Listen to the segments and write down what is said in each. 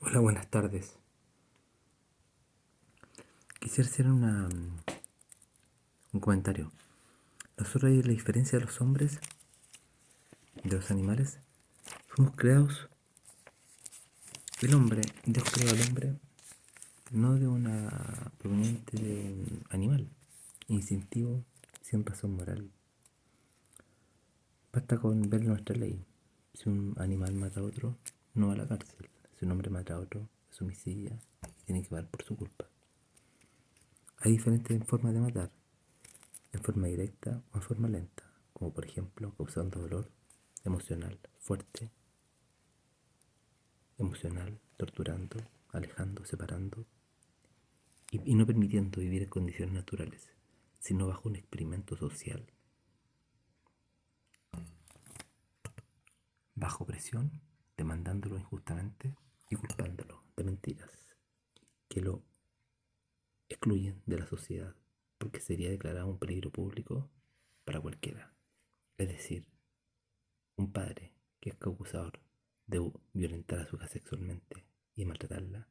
Hola, buenas tardes. Quisiera hacer un comentario. Nosotros, hay la diferencia de los hombres, de los animales, fuimos creados, el hombre, Dios creó al hombre, no de una proveniente de un animal, instintivo, sin razón moral. Basta con ver nuestra ley. Si un animal mata a otro, no va a la cárcel. Si un hombre mata a otro, es homicidio y tiene que pagar por su culpa. Hay diferentes formas de matar, en forma directa o en forma lenta, como por ejemplo causando dolor emocional fuerte, emocional, torturando, alejando, separando y no permitiendo vivir en condiciones naturales, sino bajo un experimento social, bajo presión, demandándolo injustamente y culpándolo de mentiras que lo excluyen de la sociedad, porque sería declarado un peligro público para cualquiera. Es decir, un padre que es acusador de violentar a su hija sexualmente y maltratarla,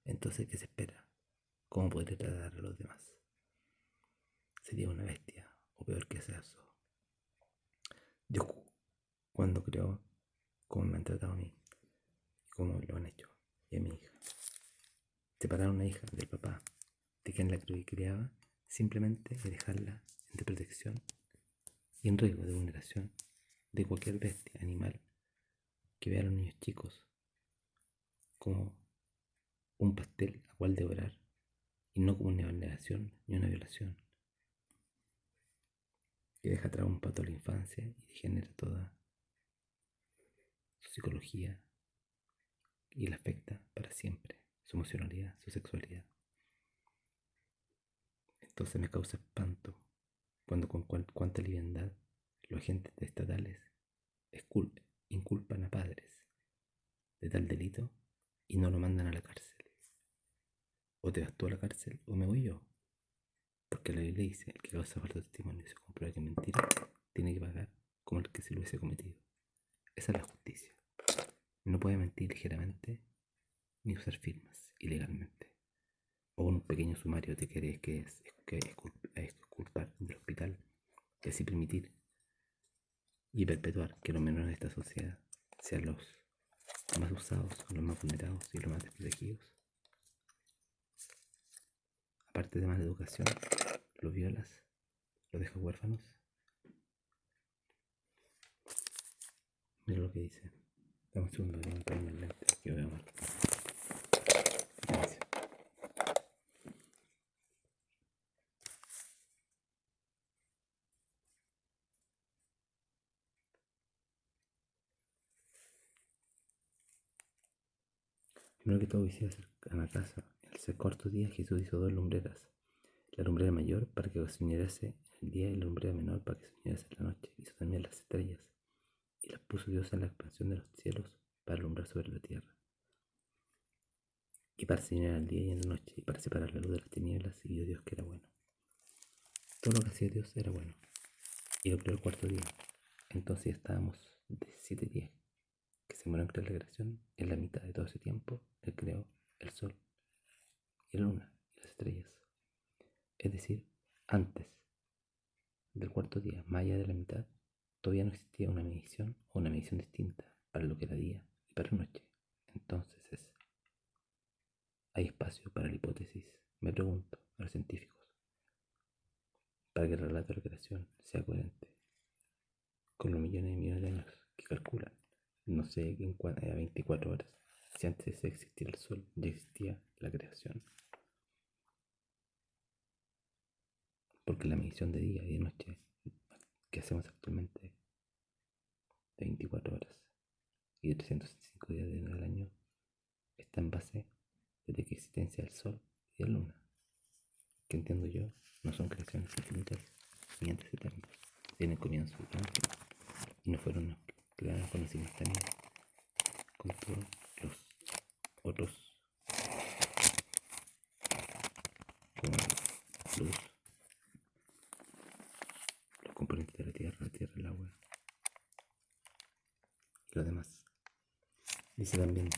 entonces ¿qué se espera? ¿Cómo podría tratar a los demás? Sería una bestia, o peor que eso. Dios, cuando creó, cómo me han tratado a mí, y cómo lo han hecho, y a mi hija. Separar a una hija del papá, de quien la crió y criaba, simplemente de dejarla en protección y en riesgo de vulneración de cualquier bestia, animal, que vea a los niños chicos como un pastel a cual devorar y no como una vulneración ni una violación, que deja atrás un pato a la infancia y degenera toda su psicología y la afecta para siempre, su emocionalidad, su sexualidad. Entonces me causa espanto cuando con cuánta liviandad los agentes estatales inculpan a padres de tal delito y no lo mandan a la cárcel. O te vas tú a la cárcel o me voy yo. Porque la Biblia dice, el que causa falso testimonio y se comprueba que es mentira, tiene que pagar como el que se lo hubiese cometido. Esa es la justicia. No puede mentir ligeramente ni usar firmas ilegalmente. O un pequeño sumario te crees que es culpar del hospital y así permitir y perpetuar que los menores de esta sociedad sean los más usados, los más vulnerados y los más desprotegidos. Aparte de más educación, los violas, los dejas huérfanos. Mira lo que dice. Dame un segundo de levantarme el lente que veo mal. Gracias. Primero que todo quisiera hacer a la casa. En el cuarto día Jesús hizo dos lumbreras. La lumbrera mayor para que señalase el día y la lumbrera menor para que señalase la noche. Hizo también las estrellas y las puso Dios en la expansión de los cielos para alumbrar sobre la tierra. Y para señalar el día y en la noche y para separar la luz de las tinieblas y vio Dios que era bueno. Todo lo que hacía Dios era bueno. Y lo creó el cuarto día. Entonces ya estábamos de 7 días que se mueren entre la creación. En la mitad de todo ese tiempo Él creó el sol y la luna y las estrellas. Es decir, antes del cuarto día, más allá de la mitad, todavía no existía una medición o una medición distinta para lo que era día y para noche. Entonces hay espacio para la hipótesis, me pregunto, a los científicos, para que el relato de la creación sea coherente con los millones y millones de años que calculan. No sé en cuánto, a 24 horas. Si antes de existir el sol ya existía la creación. Porque la medición de día y de noche que hacemos actualmente de 24 horas y de 365 días del año está en base desde que existencia del sol y de la luna, que entiendo yo no son creaciones infinitas ni antes eternas, tienen comienzo y no fueron creadas con simultáneo con todos los otros como luz, los componentes de la tierra, el agua y lo demás. Dice también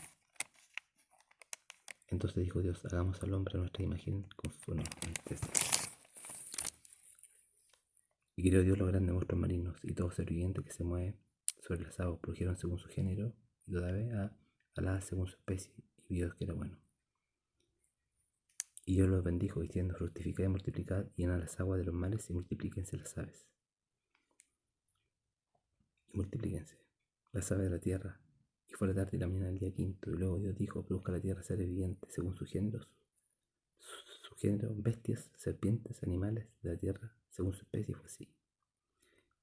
Entonces dijo Dios, hagamos al hombre a nuestra imagen conforme a nuestra semejanza. Y creó Dios los grandes monstruos marinos y todo ser viviente que se mueve sobre las aguas, produjeron según su género, y toda ave alada según su especie, y vio Dios que era bueno. Y Dios los bendijo, diciendo, fructificad y multiplicad, y llenad las aguas de los mares, y multiplíquense las aves. Y multiplíquense las aves de la tierra. Y fue la tarde y la mañana del día quinto, y luego Dios dijo, produzca la tierra seres vivientes, según sus géneros, su género, bestias, serpientes, animales de la tierra, según su especie, fue así.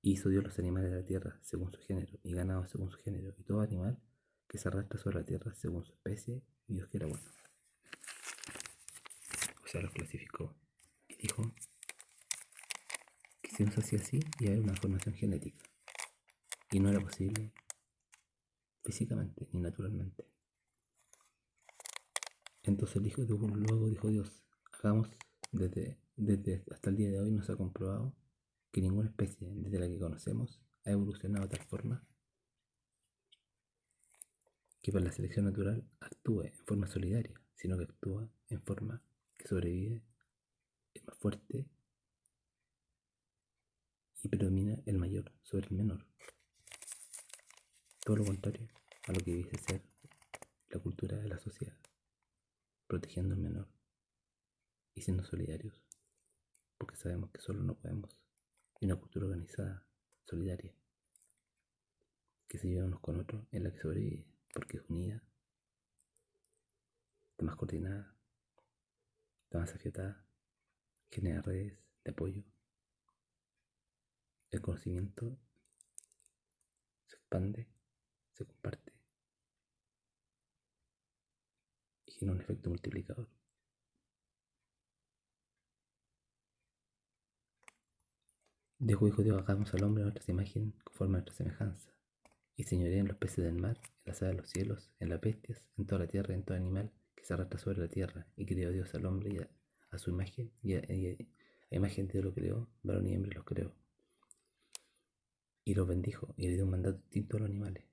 Y hizo Dios los animales de la tierra, según su género, y ganado según su género, y todo animal que se arrastra sobre la tierra, según su especie, y Dios que era bueno. O sea, los clasificó. Y dijo que si no se hacía así, iba a haber una formación genética. Y no era posible físicamente ni naturalmente. Entonces luego dijo Dios, hagamos desde hasta el día de hoy no se ha comprobado que ninguna especie desde la que conocemos ha evolucionado de tal forma que por la selección natural actúe en forma solidaria, sino que actúa en forma que sobrevive, es más fuerte y predomina el mayor sobre el menor. Todo lo contrario a lo que dice ser la cultura de la sociedad, protegiendo al menor y siendo solidarios, porque sabemos que solo no podemos. Y una cultura organizada, solidaria, que se lleva unos con otros, es la que sobrevive, porque es unida, está más coordinada, está más agitada, genera redes de apoyo. El conocimiento se expande, se comparte y genera un efecto multiplicador. Dijo Dios, hagamos al hombre a nuestra imagen, conforme a nuestra semejanza, y señoreen en los peces del mar, en las aves de los cielos, en las bestias, en toda la tierra, en todo animal que se arrastra sobre la tierra. Y creó Dios al hombre y a su imagen, y a imagen de Dios lo creó, varón y hembra los creó. Y los bendijo, y le dio un mandato distinto a los animales.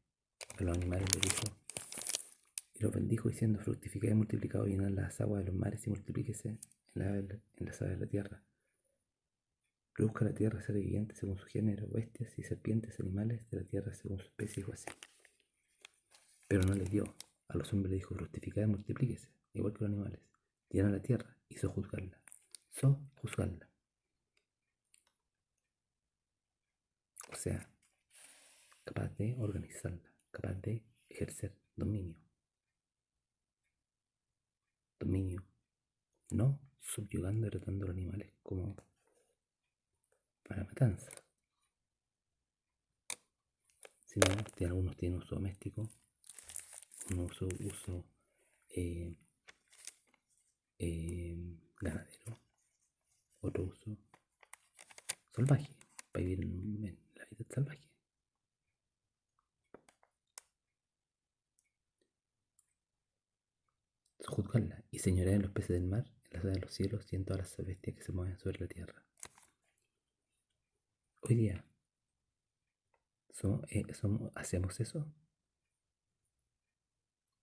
A los animales le dijo, y los bendijo diciendo, fructificad y multiplicad, y llenad las aguas de los mares y multiplíquese en las aves de la tierra. Produzca la tierra seres vivientes según su género, bestias y serpientes, animales de la tierra según su especie, y fue así. Pero no les dio. A los hombres les dijo, fructificad y multiplíquese, igual que los animales. Llenad la tierra y sojuzgadla. Sojuzgadla. O sea, capaz de organizarla, capaz de ejercer dominio. Dominio. No subyugando y tratando a los animales como para matanza. Sino que algunos tienen uso doméstico, un uso eh, ganadero, otro uso salvaje, para vivir en la vida salvaje. Juzgarla y señorear en los peces del mar, en las aves de los cielos y en todas las bestias que se mueven sobre la tierra. Hoy día, ¿hacemos eso?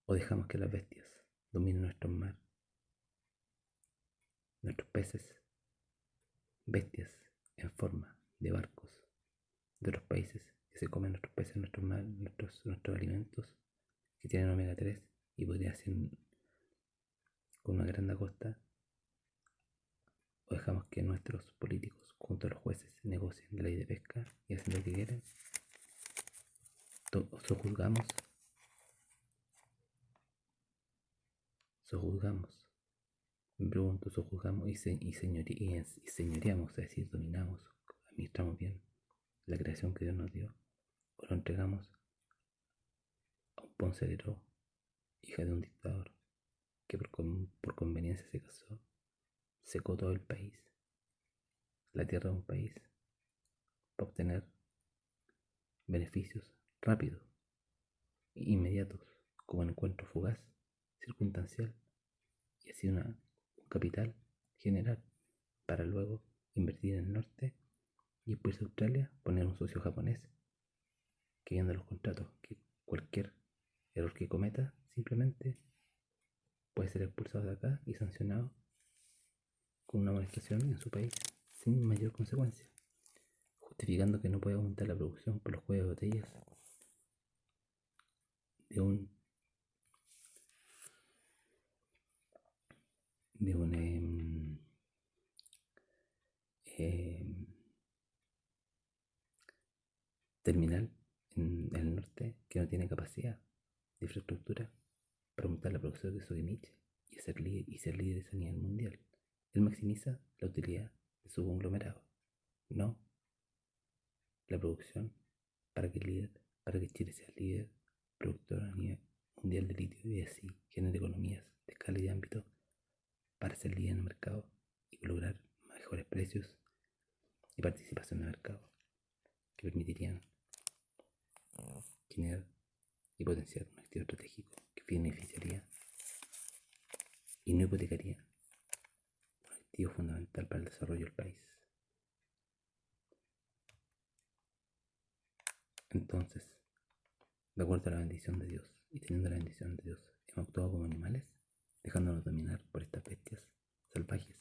¿O dejamos que las bestias dominen nuestro mar, nuestros peces, bestias en forma de barcos de otros países que se comen nuestros peces, nuestros mar, nuestros alimentos que tienen omega 3 y podría ser con una gran costa? ¿O dejamos que nuestros políticos junto a los jueces negocien la ley de pesca y hacen lo que quieren? Sojuzgamos, me pregunto, sojuzgamos y señoreamos, es decir, dominamos, administramos bien la creación que Dios nos dio, o lo entregamos a un poncerero, hija de un dictador, que por conveniencia se casó, secó todo el país, la tierra de un país, para obtener beneficios rápidos e inmediatos, como un encuentro fugaz, circunstancial, y así un capital general para luego invertir en el norte y después de Australia poner un socio japonés que viendo los contratos que cualquier error que cometa simplemente puede ser expulsado de acá y sancionado con una amonestación en su país sin mayor consecuencia, justificando que no puede aumentar la producción por los cuellos de botellas de un terminal en el norte que no tiene capacidad de infraestructura para aumentar la producción de Sugimiche y ser líderes a nivel mundial. Él maximiza la utilidad de su conglomerado, no la producción para que Chile sea líder productor a nivel mundial de litio y así genere economías de escala y de ámbito para ser líder en el mercado y lograr mejores precios y participación en el mercado que permitirían generar y potenciar un activo estratégico que beneficiaría y no hipotecaría un activo fundamental para el desarrollo del país. Entonces, de acuerdo a la bendición de Dios y teniendo la bendición de Dios, hemos actuado como animales, dejándonos dominar por estas bestias salvajes,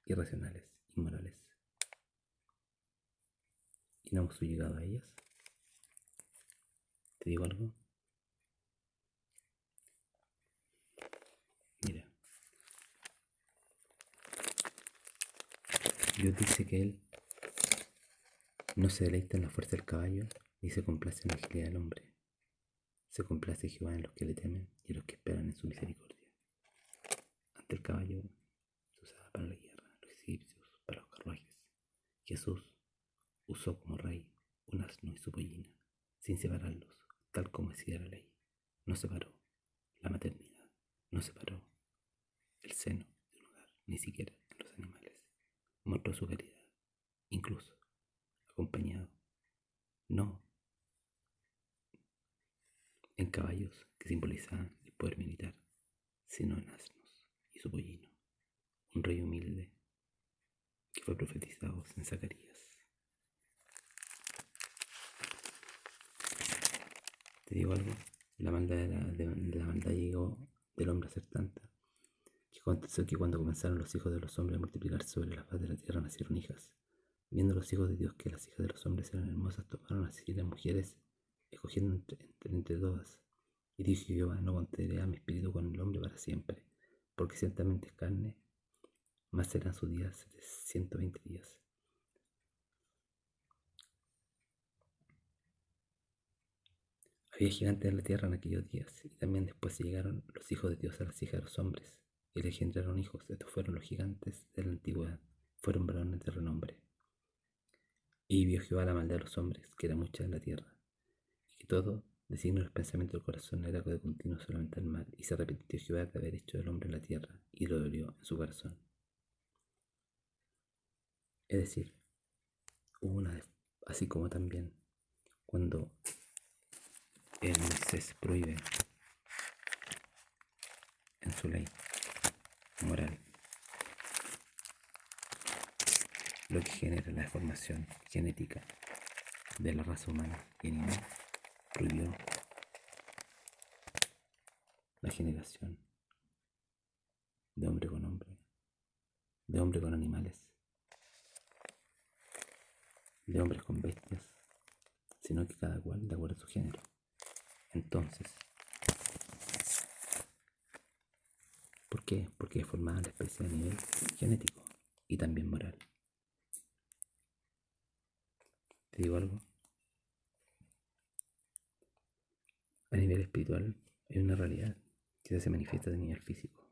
irracionales, inmorales, y no hemos llegado a ellas. ¿Te digo algo? Mira, Dios dice que Él no se deleita en la fuerza del caballo, ni se complace en la agilidad del hombre. Se complace Jehová en los que le temen y en los que esperan en su misericordia. Ante el caballo se usaba para la guerra, los egipcios para los carruajes. Jesús usó como rey un asno y su pollina, sin separarlos, tal como decía la ley. No separó la maternidad, no separó el seno de un hogar, ni siquiera en los animales. Mostró su caridad, incluso acompañado, no en caballos que simbolizaban el poder militar, sino en asnos y su pollino, un rey humilde que fue profetizado en Zacarías. Te digo algo, la maldad llegó del hombre a ser tanta que aconteció que cuando comenzaron los hijos de los hombres a multiplicarse sobre la faz de la tierra nacieron hijas. Viendo los hijos de Dios que las hijas de los hombres eran hermosas, tomaron así las mujeres, escogiendo entre todas. Y dijo Jehová, no contenderé a mi espíritu con el hombre para siempre, porque ciertamente es carne, más serán sus días 120 días. Había gigantes en la tierra en aquellos días, y también después llegaron los hijos de Dios a las hijas de los hombres, y le engendraron hijos. Estos fueron los gigantes de la antigüedad, fueron varones de renombre. Y vio Jehová la maldad de los hombres, que era mucha en la tierra, y que todo designio del pensamiento del corazón era de continuo solamente el mal, y se arrepintió Jehová de haber hecho del hombre en la tierra, y lo dolió en su corazón. Es decir, hubo así como también cuando el Moisés prohíbe en su ley moral lo que genera la deformación genética de la raza humana y animal, prohibió la generación de hombre con hombre, de hombre con animales, de hombres con bestias, sino que cada cual de acuerdo a su género. Entonces, ¿por qué? Porque deformaba la especie a nivel genético y también moral. ¿Te digo algo? A nivel espiritual hay una realidad que se manifiesta a nivel físico.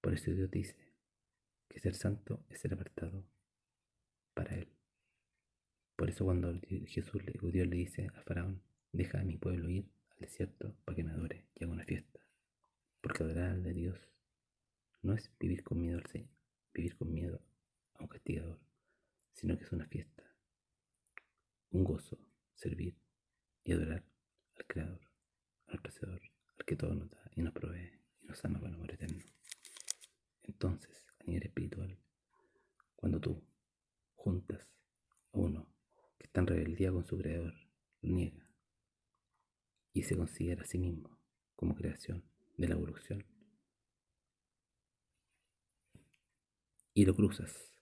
Por eso Dios dice que ser santo es ser apartado para Él. Por eso cuando Dios le dice a Faraón, deja a mi pueblo ir al desierto para que me adore y haga una fiesta. Porque adorar al de Dios no es vivir con miedo al Señor, vivir con miedo a un castigador, sino que es una fiesta, un gozo, servir y adorar al Creador, al Hacedor, al que todo nos da y nos provee y nos ama con amor eterno. Entonces, a nivel espiritual, cuando tú juntas a uno que está en rebeldía con su Creador, lo niega y se considera a sí mismo como creación de la evolución, y lo cruzas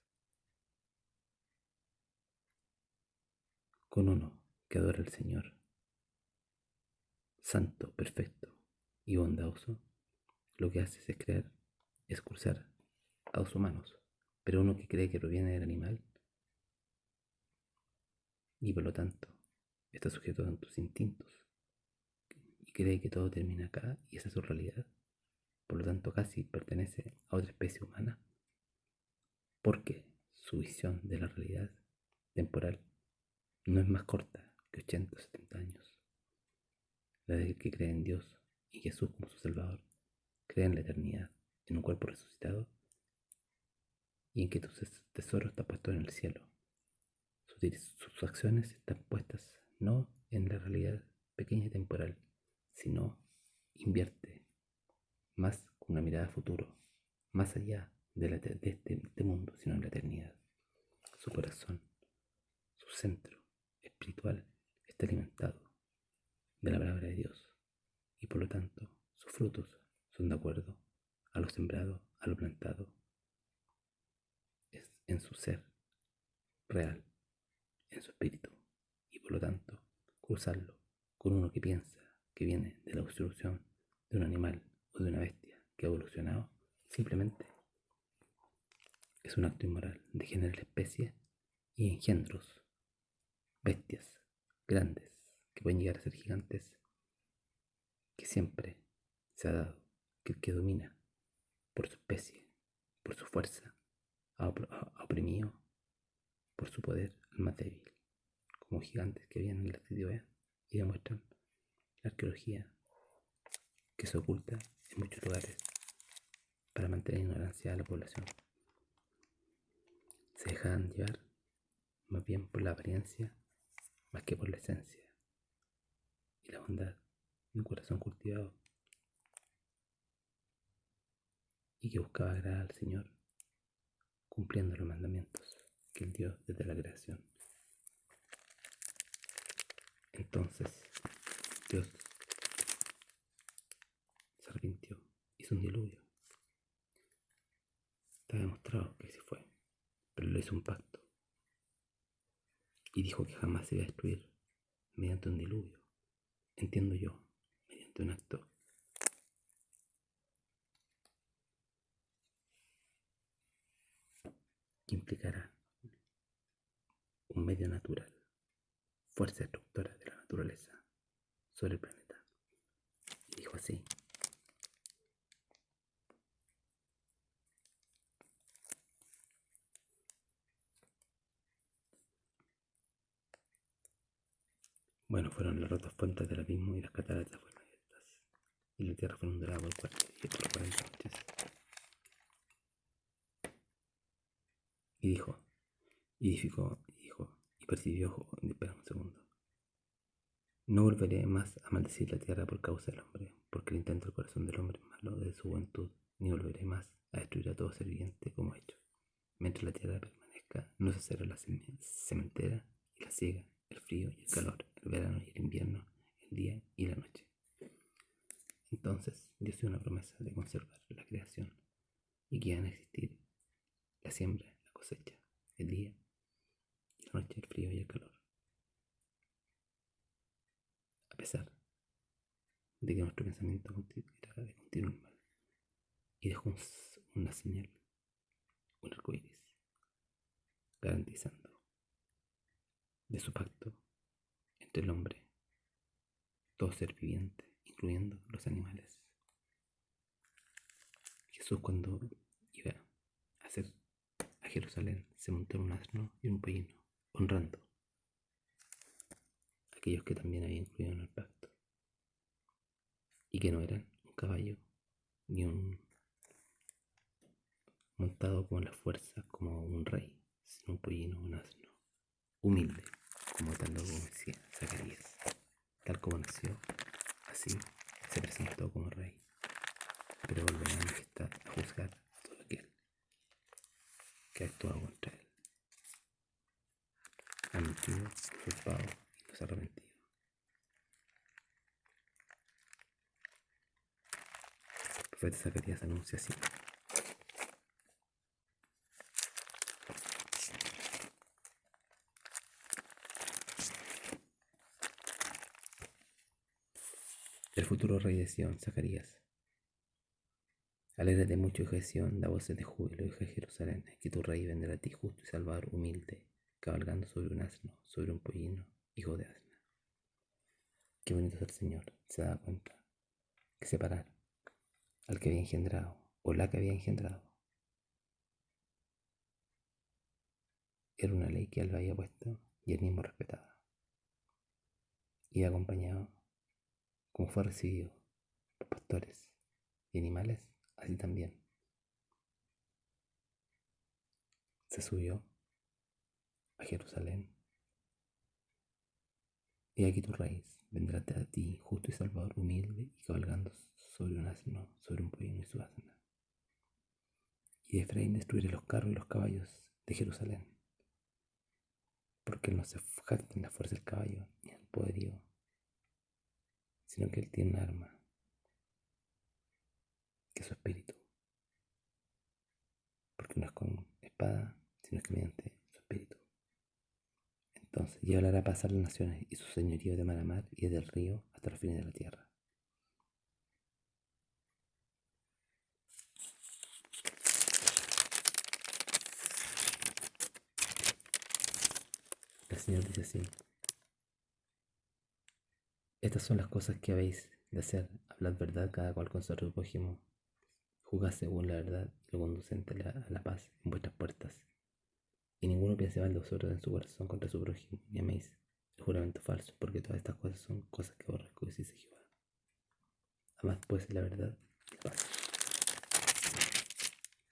con uno que adora al Señor, santo, perfecto y bondadoso, lo que haces es crear, es cruzar a dos humanos, pero uno que cree que proviene del animal y por lo tanto está sujeto a tus instintos y cree que todo termina acá y esa es su realidad, por lo tanto casi pertenece a otra especie humana, porque su visión de la realidad temporal no es más corta que 80 o 70 años. La del que cree en Dios y Jesús como su Salvador, cree en la eternidad, en un cuerpo resucitado y en que tu tesoro está puesto en el cielo. Sus acciones están puestas no en la realidad pequeña y temporal, sino invierte más con una mirada a futuro, más allá de este mundo, sino en la eternidad. Su corazón, su centro espiritual está alimentado de la palabra de Dios y por lo tanto sus frutos son de acuerdo a lo sembrado, a lo plantado, es en su ser real, en su espíritu y por lo tanto cruzarlo con uno que piensa que viene de la evolución de un animal o de una bestia que ha evolucionado, simplemente es un acto inmoral de generar especie y engendros, bestias grandes que pueden llegar a ser gigantes, que siempre se ha dado que el que domina por su especie, por su fuerza, ha oprimido por su poder al más débil, como gigantes que vienen en la antigüedad y demuestran la arqueología que se oculta en muchos lugares para mantener ignorancia a la población. Se dejan llevar más bien por la apariencia más que por la esencia y la bondad de un corazón cultivado y que buscaba agradar al Señor cumpliendo los mandamientos que Él dio desde la creación. Entonces Dios se arrepintió, hizo un diluvio. Está demostrado que así fue, pero le hizo un pacto y dijo que jamás se iba a destruir mediante un diluvio. Entiendo yo, mediante un acto que implicará un medio natural, fuerza destructora de la naturaleza sobre el planeta. Y dijo así: bueno, fueron las rotas fuentes del abismo y las cataratas fueron abiertas, y la tierra fue inundada por 40 noches. Y dijo, y edificó, y dijo, y percibió, espera un segundo. No volveré más a maldecir la tierra por causa del hombre, porque el intento del corazón del hombre es malo desde su juventud, ni volveré más a destruir a todo ser viviente como he hecho. Mientras la tierra permanezca, no cesará la sementera y la siega, el frío y el calor, el verano y el invierno, el día y la noche. Entonces Dios dio una promesa de conservar la creación y que iban a existir la siembra, la cosecha, el día y la noche, el frío y el calor. A pesar de que nuestro pensamiento era de continuo mal, y dejó una señal, un arco iris, garantizando de su pacto entre el hombre, todo ser viviente, incluyendo los animales. Jesús, cuando iba a hacer a Jerusalén, se montó en un asno y un pollino, honrando a aquellos que también habían incluido en el pacto, y que no eran un caballo ni un montado con la fuerza como un rey, sino un pollino, un asno, humilde, como tal lo decía Zacarías. Tal como nació, así se presentó como rey, pero volverá a majestad a juzgar a todo aquel que ha actuado contra él, ha mentido, usurpado y no se ha arrepentido. profeta Zacarías anuncia así. El futuro rey de Sion, Zacarías. Alégrate mucho, hija de Sion, da voces de júbilo, hija de Jerusalén, que tu rey vendrá a ti justo y salvador, humilde, cabalgando sobre un asno, sobre un pollino, hijo de asna. Qué bonito es el Señor, se da cuenta que separar al que había engendrado, o la que había engendrado, era una ley que él lo había puesto y él mismo respetaba. Y acompañado, como fue recibido por pastores y animales, así también se subió a Jerusalén. Y aquí tu raíz vendrá a ti, justo y salvador, humilde y cabalgando sobre un asno, sobre un pollino y su asna. Y de Efraín destruiré los carros y los caballos de Jerusalén, porque él no se jacta en la fuerza del caballo ni en el poderío, sino que él tiene un arma, que es su espíritu, porque no es con espada, sino que mediante su espíritu. Entonces, y hablará a pasar las naciones y su señorío de mar a mar y del río hasta los fines de la tierra. El Señor dice así: estas son las cosas que habéis de hacer, hablad verdad cada cual con su prójimo, juzgad según la verdad y lo conducente a la paz en vuestras puertas. Y ninguno piense mal de vosotros en su corazón contra su prójimo, ni améis el juramento falso, porque todas estas cosas son cosas que aborrezco, dice Jehová. Amad pues la verdad y la paz.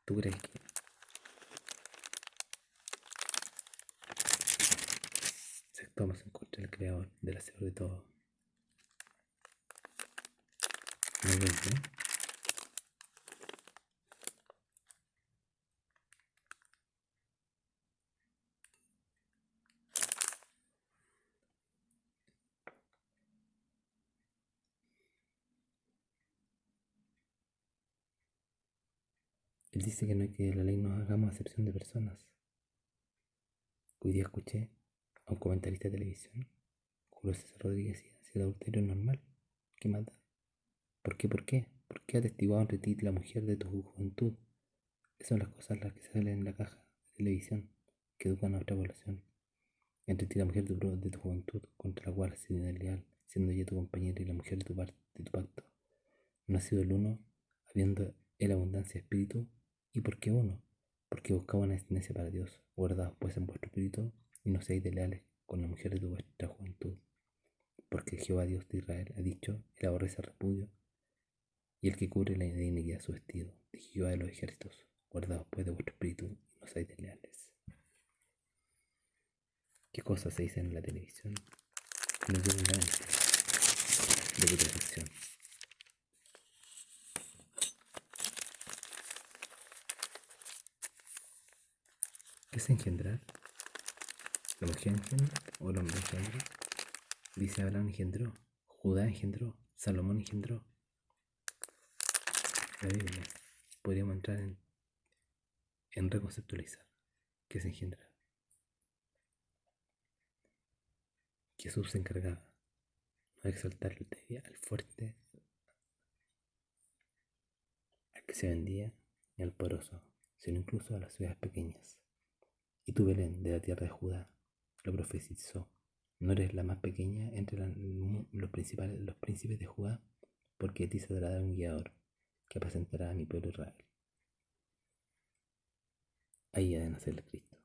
¿Tú crees que si actuamos en contra del Creador, del Hacedor de todo, no ves, ¿no? Él dice que no hay que la ley nos hagamos acepción de personas. Hoy día escuché a un comentarista de televisión, Julio César Rodríguez, decía: si el adulterio es normal, ¿qué más da? ¿Por qué? ¿Por qué? ¿Por qué atestiguado entre ti la mujer de tu juventud? Esas son las cosas las que salen en la caja de televisión que educan a nuestra población. Entre ti la mujer de tu juventud, contra la cual has sido desleal, siendo ella tu compañera y la mujer de tu pacto. No ha sido el uno, habiendo él abundancia de espíritu. ¿Y por qué uno? Porque buscaba una destinencia para Dios. Guardaos pues en vuestro espíritu y no seáis desleales con la mujer de vuestra juventud. Porque Jehová Dios de Israel ha dicho: él aborrece el repudio y el que cubre la iniquidad su vestido. De Jehová de los ejércitos, guardaos pues de vuestro espíritu y no seáis desleales. ¿Qué cosas se dicen en la televisión? No tienen nada de putrefacción. ¿Qué es engendrar? ¿La mujer engendra o el hombre engendra? Dice: Abraham engendró, Judá engendró, Salomón engendró. La Biblia. Podríamos entrar en reconceptualizar qué es engendrar. Jesús se encargaba no de exaltar al débil, al fuerte, al que se vendía, ni al poderoso, sino incluso a las ciudades pequeñas. Y tú, Belén, de la tierra de Judá, lo profetizó: no eres la más pequeña entre los príncipes de Judá, porque a ti se dará un guiador que apacentará a mi pueblo Israel. Ahí ha de nacer el Cristo.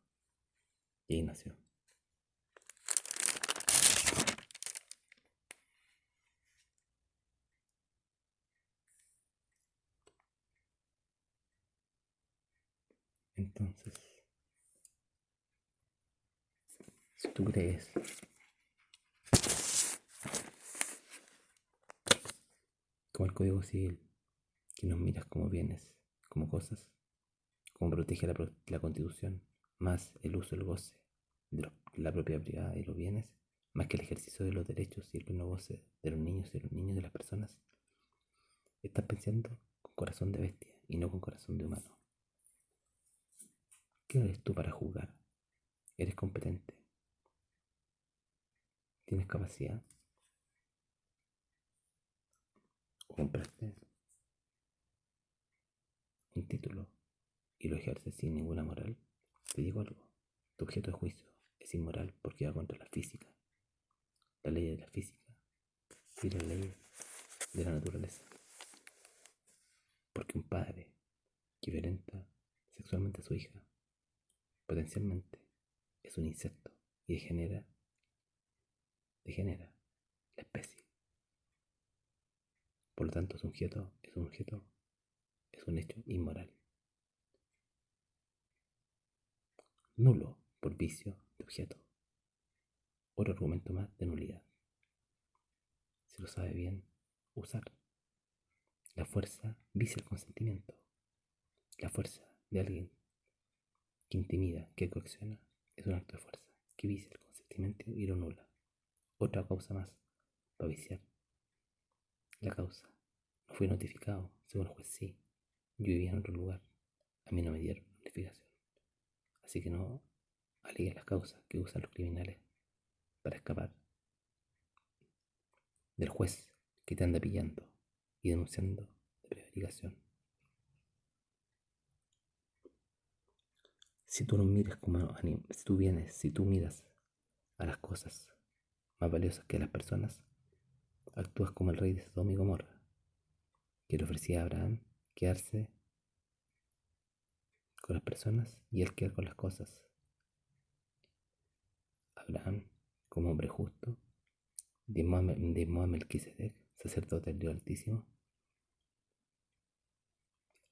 Y ahí nació. Entonces, si tú crees como el Código Civil, que nos miras como bienes, como cosas, como protege la Constitución, más el uso, el goce de la propiedad privada y los bienes, más que el ejercicio de los derechos y el pleno goce de los niños y de las personas, estás pensando corazón de bestia y no con corazón de humano. ¿Quién eres tú para juzgar? ¿Eres competente? ¿Tienes capacidad? ¿O compraste un título y lo ejerces sin ninguna moral? Te digo algo, tu objeto de juicio es inmoral porque va contra la física, la ley de la física y la ley de la naturaleza. Porque un padre que violenta sexualmente a su hija potencialmente es un insecto y degenera la especie. Por lo tanto, es un hecho inmoral, nulo por vicio de objeto. Otro argumento más de nulidad. Si lo sabe bien usar. La fuerza vicia el consentimiento. La fuerza de alguien que intimida, que coacciona, es un acto de fuerza que vicia el consentimiento y lo nula. Otra causa más para viciar la causa. No fui notificado, según el juez sí. Yo vivía en otro lugar. A mí no me dieron notificación. Así que no aleguen las causas que usan los criminales para escapar del juez que te anda pillando y denunciando de prevaricación. Si tú no miras como si tú miras a las cosas más valiosas que a las personas, actúas como el rey de Sodoma y Gomorra, que le ofrecía a Abraham quedarse con las personas y él quedar con las cosas. Abraham, como hombre justo, diezmó a Melquisedec, sacerdote del Dios Altísimo,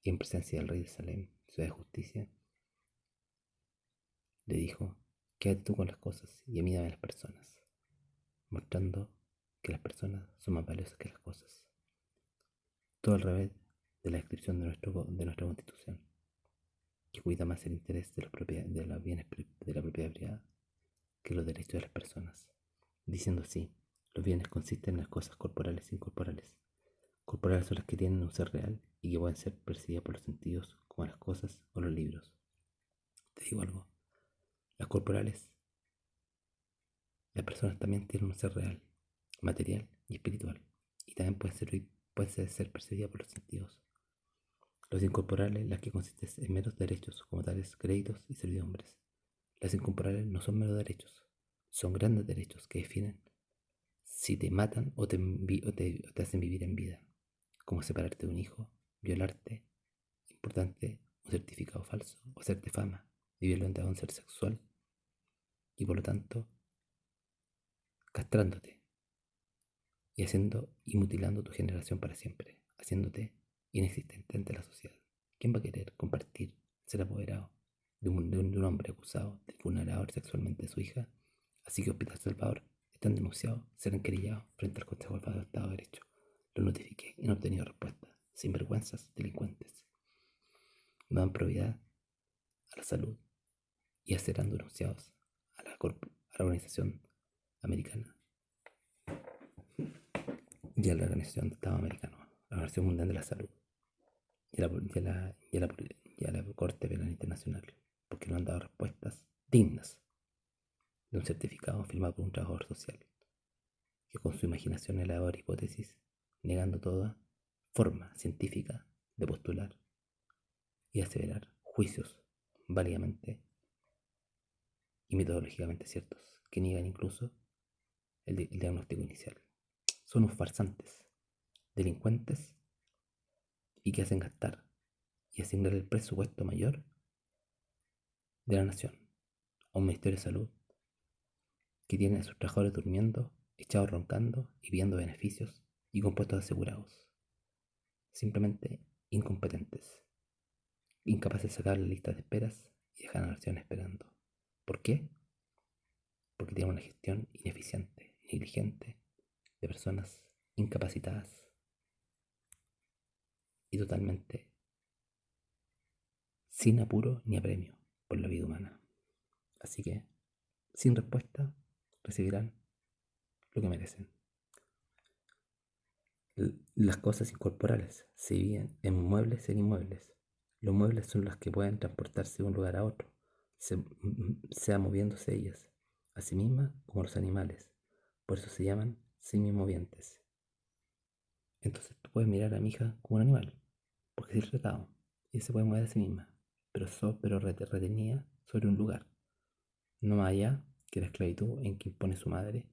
y en presencia del rey de Salem, ciudad de justicia, le dijo: quédate tú con las cosas y a mí dame las personas, mostrando que las personas son más valiosas que las cosas. Todo al revés de la descripción de nuestra Constitución, que cuida más el interés de los bienes de la propiedad privada que los derechos de las personas, diciendo así: los bienes consisten en las cosas corporales e incorporales. Corporales son las que tienen un ser real y que pueden ser percibidas por los sentidos, como las cosas o los libros. Te digo algo, las corporales, las personas también tienen un ser real, material y espiritual, y también pueden ser percibidas por los sentidos. Los incorporales, las que consisten en meros derechos, como tales créditos y servidumbres. Las incorporales no son meros derechos, son grandes derechos que definen si te matan o te hacen vivir en vida, como separarte de un hijo, violarte, importante, un certificado falso, o hacerte fama, y violentar a un ser sexual, y por lo tanto, castrándote, y mutilando tu generación para siempre, haciéndote inexistente ante la sociedad. ¿Quién va a querer compartir, ser apoderado de un hombre acusado de vulnerar sexualmente a su hija? Así que Hospital Salvador están denunciados, serán querellados frente al Consejo de Estado de Derecho. Lo notifiqué y no he obtenido respuesta. Sinvergüenzas, delincuentes. No dan prioridad a la salud y serán denunciados a la Organización Americana y a la Organización de Estado Americano, a la Organización Mundial de la Salud y a la Corte Penal Internacional, porque no han dado respuestas dignas de un certificado firmado por un trabajador social que con su imaginación elabora hipótesis, negando toda forma científica de postular y aseverar juicios válidamente y metodológicamente ciertos, que niegan incluso el diagnóstico inicial. Son unos farsantes, delincuentes, y que hacen gastar y asignar el presupuesto mayor de la nación a un Ministerio de Salud que tiene a sus trabajadores durmiendo, echados roncando y pidiendo beneficios y con puestos asegurados. Simplemente incompetentes, incapaces de sacar las listas de esperas y dejar a la nación esperando. ¿Por qué? Porque tienen una gestión ineficiente, negligente, de personas incapacitadas y totalmente sin apuro ni apremio por la vida humana. Así que, sin respuesta, recibirán lo que merecen. Las cosas incorporales se dividen en muebles e inmuebles. Los muebles son las que pueden transportarse de un lugar a otro, sea moviéndose ellas, a sí mismas como los animales. Por eso se llaman semimovientes. Entonces tú puedes mirar a mi hija como un animal, porque es el retado, y se puede mover a sí misma, pero retenida sobre un lugar, no más allá que la esclavitud en que impone su madre,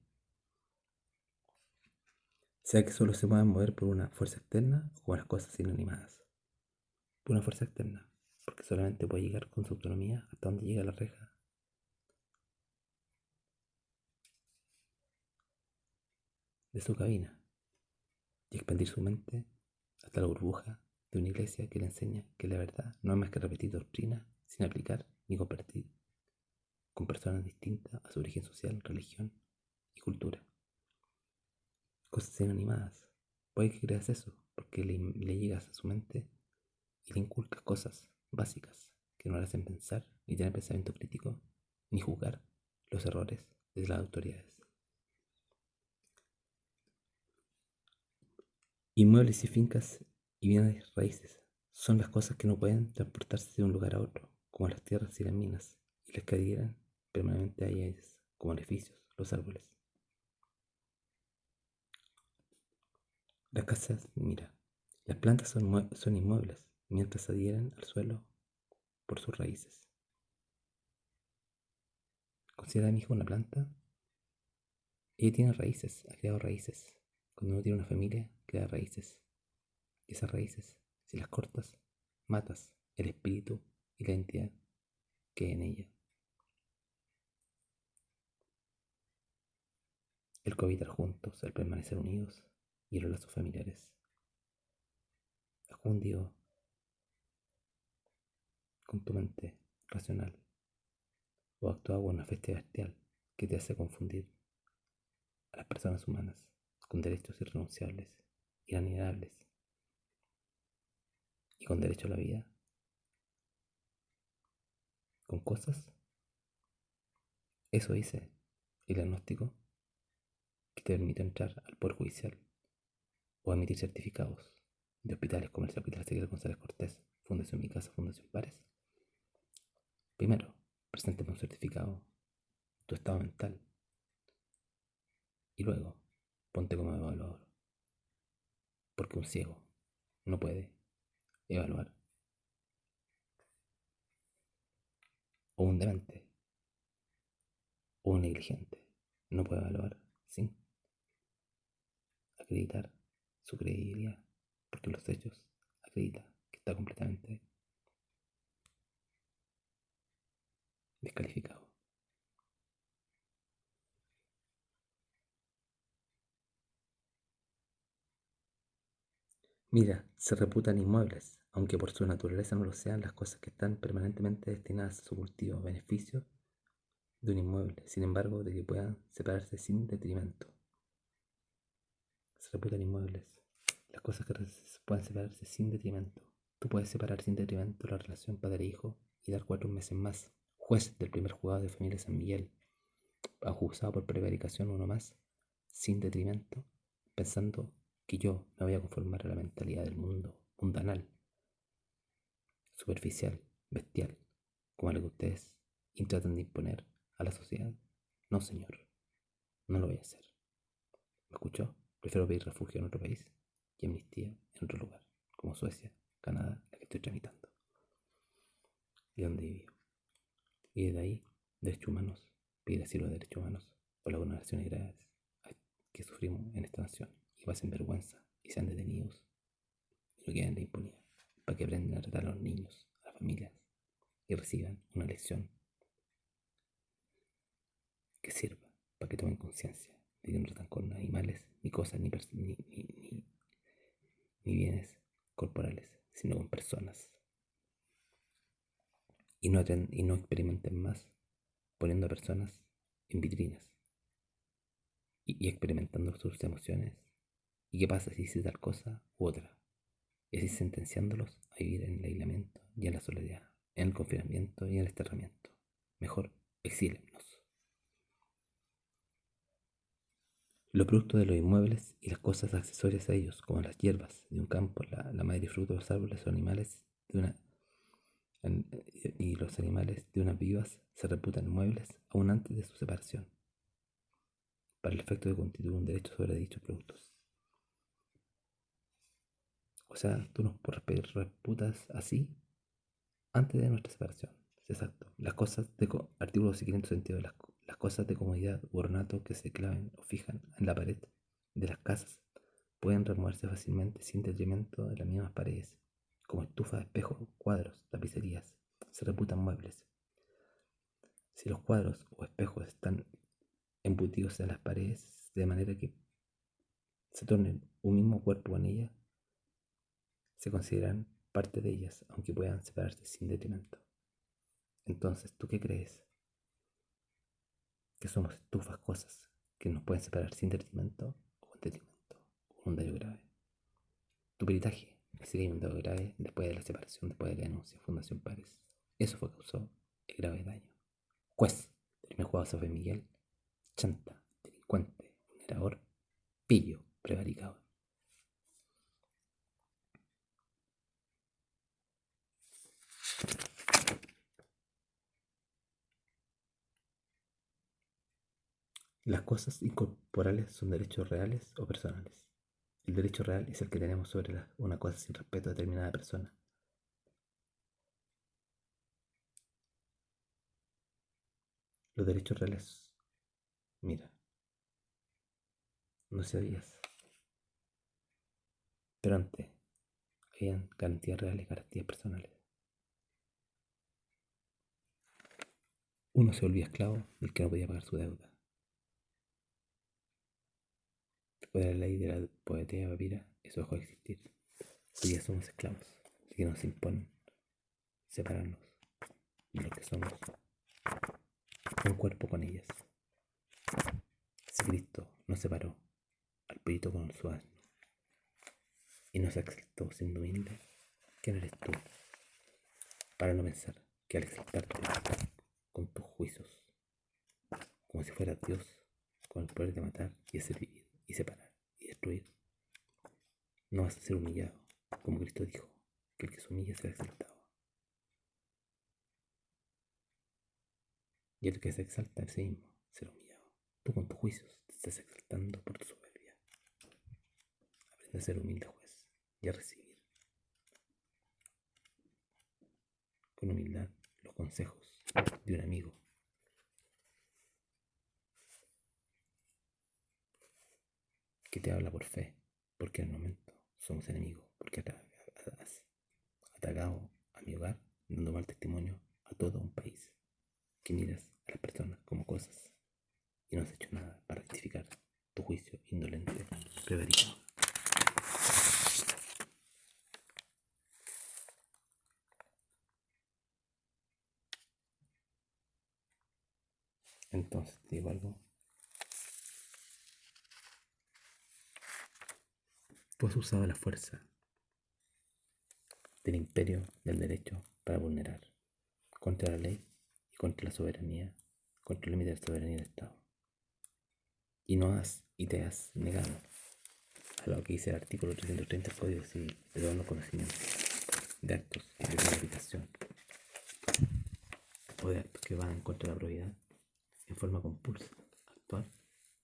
sea que solo se puedan mover por una fuerza externa o con las cosas inanimadas. Por una fuerza externa, porque solamente puede llegar con su autonomía hasta donde llega la reja de su cabina y expandir su mente hasta la burbuja de una iglesia que le enseña que la verdad no es más que repetir doctrina sin aplicar ni compartir con personas distintas a su origen social, religión y cultura. Cosas inanimadas. Puede que creas eso, porque le llegas a su mente y le inculcas cosas básicas que no le hacen pensar, ni tener pensamiento crítico, ni juzgar los errores de las autoridades. Inmuebles y fincas y bienes raíces son las cosas que no pueden transportarse de un lugar a otro, como las tierras y las minas, y las que adhieren permanentemente a ellas, como edificios, los árboles. Las casas, mira, las plantas son inmuebles, mientras adhieren al suelo por sus raíces. Considera a mi hijo una planta. Ella tiene raíces, ha creado raíces. Cuando uno tiene una familia, crea raíces. Y esas raíces, si las cortas, matas el espíritu y la entidad que hay en ella. El cohabitar juntos, el permanecer unidos y los lazos familiares. Afundido con tu mente racional o actúa con una fe bestial que te hace confundir a las personas humanas con derechos irrenunciables, inalienables y con derecho a la vida, con cosas. Eso dice el agnóstico que te permite entrar al Poder Judicial o emitir certificados de hospitales como el Hospital Seguir González Cortés, Fundación Mi Casa, Fundación Pares. Primero, preséntame un certificado, tu estado mental, y luego ponte como evaluador, porque un ciego no puede evaluar, o un demente, o un negligente no puede evaluar sin acreditar su credibilidad, porque los hechos acreditan que está completamente descalificado. Mira, se reputan inmuebles, aunque por su naturaleza no lo sean, las cosas que están permanentemente destinadas a su cultivo, beneficio de un inmueble, sin embargo, de que puedan separarse sin detrimento. Se reputan inmuebles, las cosas que puedan separarse sin detrimento. Tú puedes separar sin detrimento la relación padre-hijo y dar 4 meses más. Juez del primer juzgado de familia San Miguel, acusado por prevaricación uno más, sin detrimento, pensando que yo me voy a conformar a la mentalidad del mundo mundanal, superficial, bestial, como la que ustedes tratan de imponer a la sociedad. No, señor, no lo voy a hacer. ¿Me escuchó? Prefiero pedir refugio en otro país y amnistía en otro lugar, como Suecia, Canadá, la que estoy tramitando, y donde vivo. Y desde ahí, derechos humanos, pedir asilo de derechos humanos por las vulneraciones graves que sufrimos en esta nación y pasen vergüenza y sean detenidos y no queden en la impunidad, para que aprendan a tratar a los niños, a las familias y reciban una lección que sirva para que tomen conciencia de que no tratan con animales, ni cosas, ni bienes corporales, sino con personas. Y no experimenten más poniendo a personas en vitrinas y experimentando sus emociones. ¿Y qué pasa si dice tal cosa u otra? Y así sentenciándolos a vivir en el aislamiento y en la soledad, en el confinamiento y en el desterramiento. Mejor exílennos. Los productos de los inmuebles y las cosas accesorias a ellos, como las hierbas de un campo, la madre y fruto de los árboles o animales de una, y los animales de unas vivas, se reputan muebles aún antes de su separación, para el efecto de constituir un derecho sobre dichos productos. O sea, tú nos reputas así antes de nuestra separación. Exacto. Las cosas de artículo 500 sentido, las cosas de comodidad u ornato que se claven o fijan en la pared de las casas pueden removerse fácilmente sin detrimento de las mismas paredes, como estufas, espejos, cuadros, tapicerías. Se reputan muebles. Si los cuadros o espejos están embutidos en las paredes de manera que se tornen un mismo cuerpo con ellas, se consideran parte de ellas, aunque puedan separarse sin detrimento. Entonces, ¿tú qué crees? ¿Que somos estufas, cosas que nos pueden separar sin detrimento o con detrimento o un daño grave? Tu peritaje dice que hay un daño grave después de la separación, después de la denuncia Fundación Pares. Eso fue causó el grave daño. Juez, primer juzgado José Miguel, chanta, delincuente, vulnerador, pillo, prevaricador. Las cosas incorporales son derechos reales o personales. El derecho real es el que tenemos sobre una cosa sin respeto a determinada persona. Los derechos reales, mira, no sabías, pero antes habían garantías reales y garantías personales. Uno se volvía esclavo del que no podía pagar su deuda. Después de la ley de la poetía papira, eso dejó de existir. Hoy día somos esclavos, así que nos imponen separarnos de lo que somos, un cuerpo con ellas. Si Cristo nos separó al pollito con su asno y nos exaltó siendo humilde, ¿quién eres tú para no pensar que al exaltarte con tus juicios, como si fueras Dios, con el poder de matar y hacer vivir y separar y destruir, no vas a ser humillado, como Cristo dijo, que el que se humilla será exaltado? Y el que se exalta en sí mismo será humillado. Tú con tus juicios te estás exaltando por tu soberbia. Aprende a ser humilde, juez, y a recibir con humildad los consejos de un amigo que te habla por fe, porque en el momento somos enemigos, porque has atacado a mi hogar, dando mal testimonio a todo un país, que miras a las personas como cosas y no has hecho nada para rectificar tu juicio indolente, prevaricado. Entonces, te digo algo, tú has usado la fuerza del imperio del derecho para vulnerar contra la ley y contra la soberanía, contra el límite de la soberanía del Estado. Y te has negado a lo que dice el artículo 330 del Código Civil, de dando conocimiento de actos de prevaricación o de actos que van en contra de la probidad en forma compulsa, actuar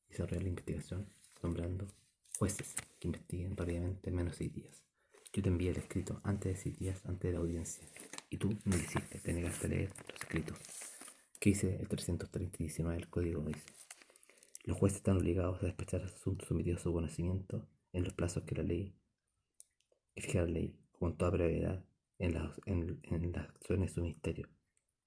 y desarrollar la investigación, nombrando jueces que investiguen rápidamente en menos de 6 días. Yo te envié el escrito antes de 6 días, antes de la audiencia, y tú no lo hiciste, te negaste a leer los escritos. ¿Qué dice el 330 y 19 del código? Dice: los jueces están obligados a despachar asuntos sometidos a su conocimiento en los plazos que la ley y fijar la ley, con toda brevedad, en las acciones de su ministerio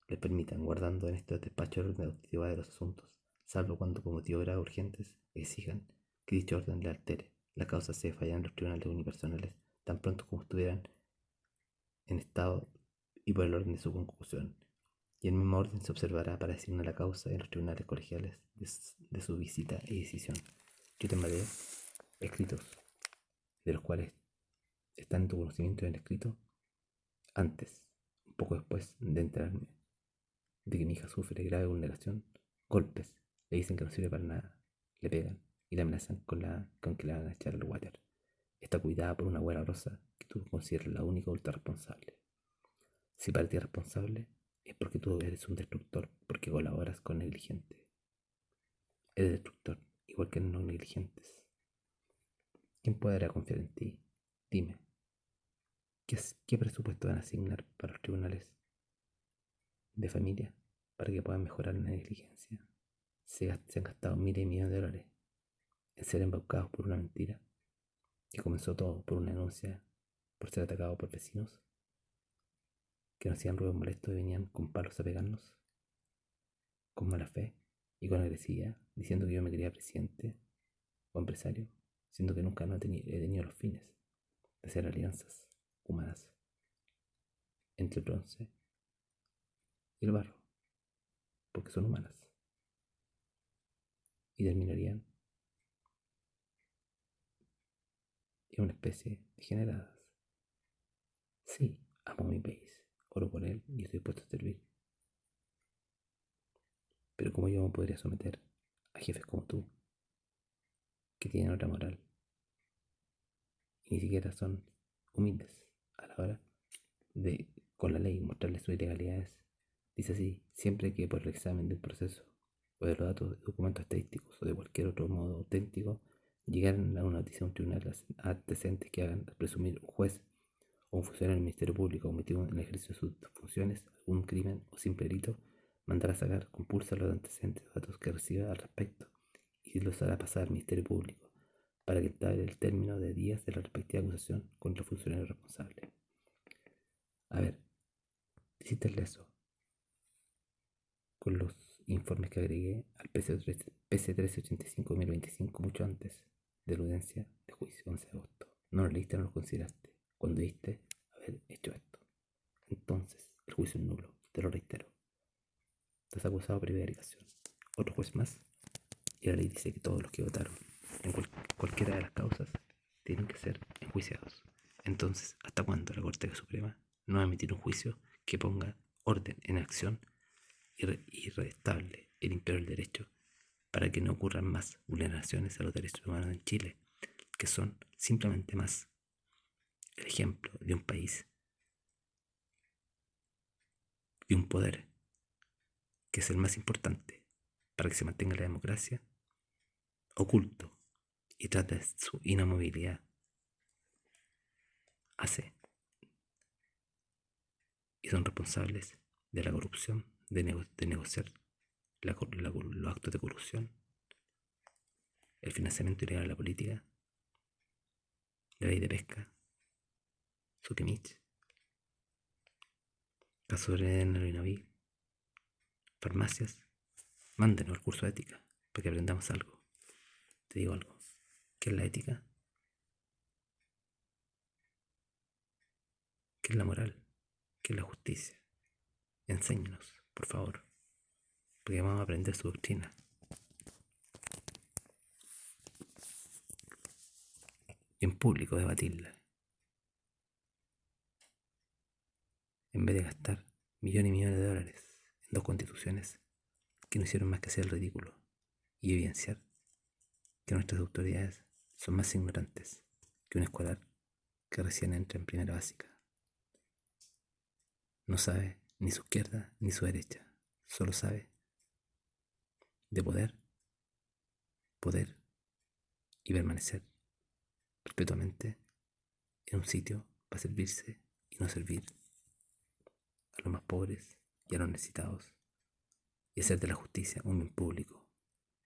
les permitan, guardando en estos despachos orden de actividad de los asuntos, salvo cuando por motivos graves urgentes exijan que dicho orden le altere. La causa se fallará en los tribunales unipersonales tan pronto como estuvieran en estado y por el orden de su conclusión, y el mismo orden se observará para designar la causa en los tribunales colegiales de su visita y decisión. Yo te enviaré escritos, de los cuales están en tu conocimiento en el escrito, antes, un poco después de enterarme de que mi hija sufre grave vulneración, golpes, le dicen que no sirve para nada, le pegan y la amenazan con que la van a echar al water. Está cuidada por una abuela rosa que tú consideras la única ultra responsable. Si para ti es responsable, es porque tú eres un destructor, porque colaboras con negligentes. Eres destructor, igual que los negligentes. ¿Quién podrá confiar en ti? Dime, ¿qué presupuesto van a asignar para los tribunales de familia para que puedan mejorar la negligencia? Se han gastado miles y millones de dólares en ser embaucados por una mentira que comenzó todo por una denuncia por ser atacado por vecinos que nos hacían ruidos molestos y venían con palos a pegarnos, con mala fe y con agresividad, diciendo que yo me quería presidente o empresario, siendo que nunca no he tenido los fines de hacer alianzas humanas entre el bronce y el barro, porque son humanas, y terminarían en una especie de degeneradas. Sí, amo mi país, oro por él y estoy dispuesto a servir. Pero como yo me podría someter a jefes como tú, que tienen otra moral, y ni siquiera son humildes a la hora de, con la ley, mostrarles sus ilegalidades? Dice así: siempre que por el examen de un proceso o de los datos de documentos estadísticos o de cualquier otro modo auténtico llegaran a una noticia de un tribunal antecedentes que hagan presumir un juez o un funcionario del Ministerio Público cometido en el ejercicio de sus funciones algún crimen o simple delito, mandará sacar, compulsa los antecedentes o datos que reciba al respecto y los hará pasar al Ministerio Público para que estable el término de días de la respectiva acusación contra el funcionario responsable. A ver, hiciste eso con los informes que agregué al PC 1385-2025 mucho antes de la audiencia de juicio 11 de agosto. No lo leíste, no lo consideraste cuando diste haber hecho esto. Entonces, el juicio es nulo, te lo reitero. Estás acusado de prevaricación. Otro juez más, y la ley dice que todos los que votaron en cualquiera de las causas tienen que ser enjuiciados. Entonces, ¿hasta cuándo la Corte Suprema no va a emitir un juicio que ponga orden en acción y restable el imperio del derecho para que no ocurran más vulneraciones a los derechos humanos en Chile, que son simplemente más el ejemplo de un país, de un poder que es el más importante para que se mantenga la democracia, oculto y trata de su inamovilidad? Hace y son responsables de la corrupción, de negociar los actos de corrupción, el financiamiento ilegal de la política, la ley de pesca, Sukimich, caso de Navi, farmacias. Mándenos el curso de ética para que aprendamos algo. Te digo algo. ¿Qué es la ética? ¿Qué es la moral? ¿Qué es la justicia? Enséñanos, por favor, porque vamos a aprender su doctrina. Y en público debatirla. En vez de gastar millones y millones de dólares en dos constituciones que no hicieron más que hacer el ridículo y evidenciar que nuestras autoridades son más ignorantes que un escolar que recién entra en primera básica. No sabe ni su izquierda ni su derecha, solo sabe de poder y permanecer perpetuamente en un sitio para servirse y no servir a los más pobres y a los necesitados, y hacer de la justicia un bien público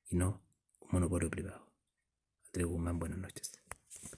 y no un monopolio privado. Andrés Guzmán, buenas noches.